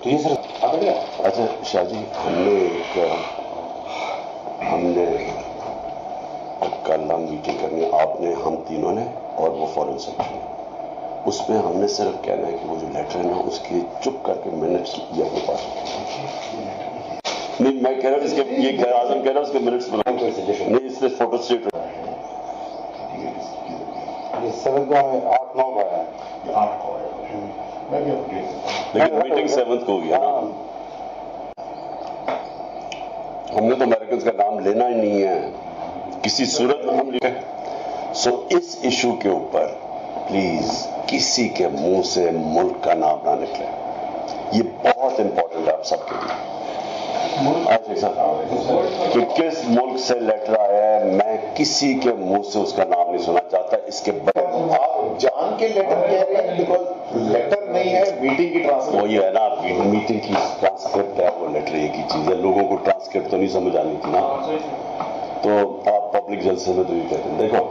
تو یہ سر اچھا شاہ جی ہم نے کل ہم میٹنگ کرنی آپ نے ہم تینوں نے اور وہ فورن سیکٹری اس میں ہم نے صرف کہنا ہے کہ وہ جو لیٹر ہے نا اس کی چپ کر کے منٹس یہ اپنے پاس نہیں میں کہہ رہا ہوں اس کے یہ اعظم کہہ رہا ہوں اس کے منٹس بناؤں نہیں اس میں فوٹو اسٹیٹ 7 کو ہمیں 8-9 کو آیا لیکن میٹنگ 7 کو ہوئی ہے نا ہم نے تو امریکنز کا نام لینا ہی نہیں ہے کسی صورت میں ہم لکھیں سو اس ایشو کے اوپر پلیز کسی کے منہ سے ملک کا نام نہ نکلے یہ بہت امپورٹنٹ ہے آپ سب کے لیے کہ کس ملک سے لیٹر آیا ہے میں کسی کے منہ سے اس کا نام نہیں سننا چاہتا اس کے بغیر آپ جان کے لیٹر کہہ رہے ہیں بیکاز لیٹر نہیں ہے میٹنگ کی ٹرانسکرپٹ وہ یہ ہے نا میٹنگ کی ٹرانسکرپٹ ہے وہ لیٹر ایک ہی چیز ہے لوگوں کو ٹرانسکرپٹ تو نہیں سمجھ آنی تھی نا تو آپ پبلک جلسے میں تو یہ کہتے ہیں دیکھو